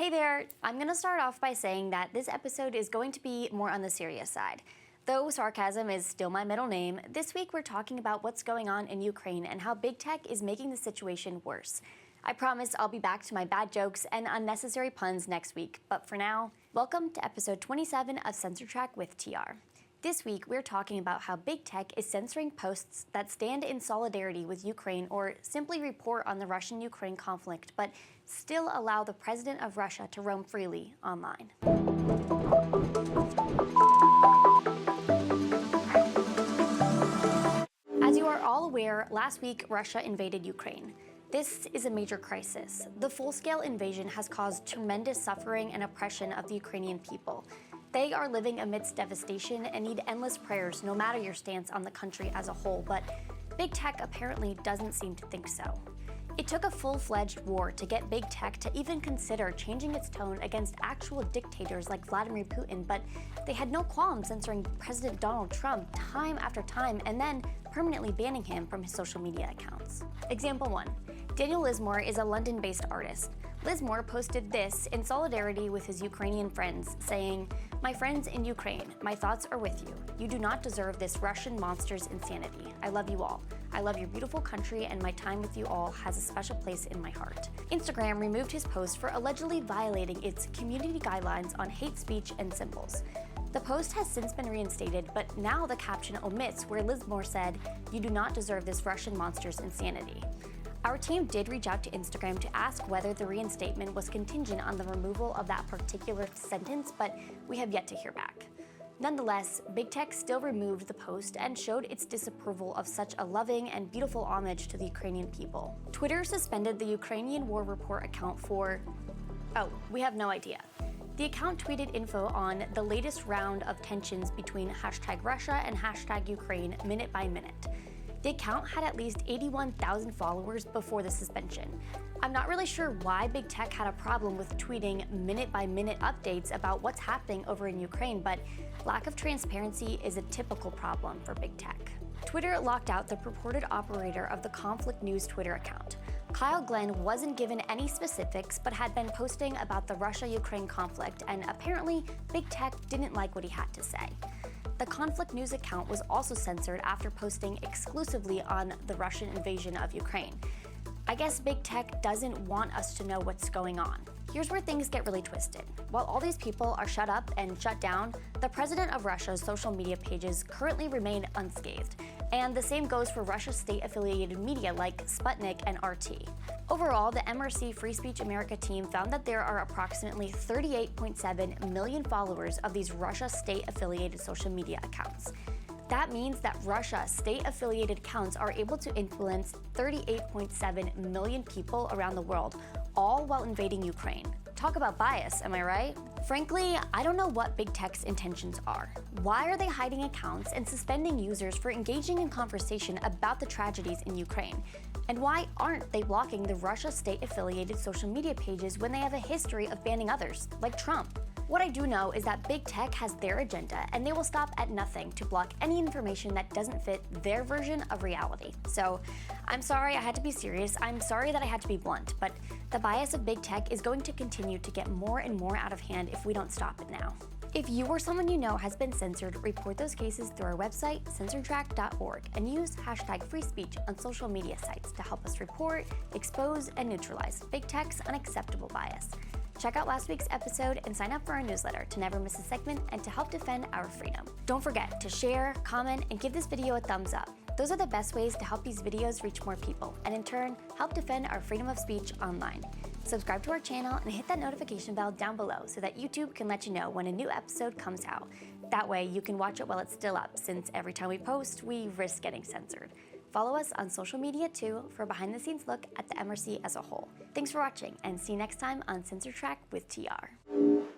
Hey there, I'm going to start off by saying that this episode is going to be more on the serious side. Though sarcasm is still my middle name, this week we're talking about what's going on in Ukraine and how big tech is making the situation worse. I promise I'll be back to my bad jokes and unnecessary puns next week, but for now, welcome to episode 27 of CensorTrack with TR. This week, we're talking about how big tech is censoring posts that stand in solidarity with Ukraine or simply report on the Russian-Ukraine conflict, but still allow the president of Russia to roam freely online. As you are all aware, last week, Russia invaded Ukraine. This is a major crisis. The full-scale invasion has caused tremendous suffering and oppression of the Ukrainian people. They are living amidst devastation and need endless prayers no matter your stance on the country as a whole, but big tech apparently doesn't seem to think so. It took a full-fledged war to get big tech to even consider changing its tone against actual dictators like Vladimir Putin, but they had no qualms censoring President Donald Trump time after time and then permanently banning him from his social media accounts. Example 1. Daniel Lismore is a London-based artist. Lismore posted this in solidarity with his Ukrainian friends, saying, "My friends in Ukraine, my thoughts are with you. You do not deserve this Russian monster's insanity. I love you all. I love your beautiful country, and my time with you all has a special place in my heart." Instagram removed his post for allegedly violating its community guidelines on hate speech and symbols. The post has since been reinstated, but now the caption omits where Lismore said, "You do not deserve this Russian monster's insanity." Our team did reach out to Instagram to ask whether the reinstatement was contingent on the removal of that particular sentence, but we have yet to hear back. Nonetheless, big tech still removed the post and showed its disapproval of such a loving and beautiful homage to the Ukrainian people. Twitter suspended the Ukrainian War Report account for, we have no idea. The account tweeted info on the latest round of tensions between #Russia and #Ukraine minute by minute. The account had at least 81,000 followers before the suspension. I'm not really sure why big tech had a problem with tweeting minute-by-minute updates about what's happening over in Ukraine, but lack of transparency is a typical problem for big tech. Twitter locked out the purported operator of the Conflict News Twitter account. Kyle Glenn wasn't given any specifics, but had been posting about the Russia-Ukraine conflict, and apparently big tech didn't like what he had to say. The Conflict News account was also censored after posting exclusively on the Russian invasion of Ukraine. I guess big tech doesn't want us to know what's going on. Here's where things get really twisted. While all these people are shut up and shut down, the president of Russia's social media pages currently remain unscathed. And the same goes for Russia's state-affiliated media like Sputnik and RT. Overall, the MRC Free Speech America team found that there are approximately 38.7 million followers of these Russia state-affiliated social media accounts. That means that Russia state-affiliated accounts are able to influence 38.7 million people around the world, all while invading Ukraine. Talk about bias, am I right? Frankly, I don't know what big tech's intentions are. Why are they hiding accounts and suspending users for engaging in conversation about the tragedies in Ukraine? And why aren't they blocking the Russia state-affiliated social media pages when they have a history of banning others, like Trump? What I do know is that big tech has their agenda, and they will stop at nothing to block any information that doesn't fit their version of reality. So, I'm sorry I had to be serious, I'm sorry that I had to be blunt, but the bias of big tech is going to continue to get more and more out of hand if we don't stop it now. If you or someone you know has been censored, report those cases through our website, CensorTrack.org, and use #FreeSpeech on social media sites to help us report, expose, and neutralize big tech's unacceptable bias. Check out last week's episode and sign up for our newsletter to never miss a segment and to help defend our freedom. Don't forget to share, comment, and give this video a thumbs up. Those are the best ways to help these videos reach more people, and in turn, help defend our freedom of speech online. Subscribe to our channel and hit that notification bell down below so that YouTube can let you know when a new episode comes out. That way, you can watch it while it's still up, since every time we post, we risk getting censored. Follow us on social media too for a behind-the-scenes look at the MRC as a whole. Thanks for watching, and see you next time on CensorTrack with TR.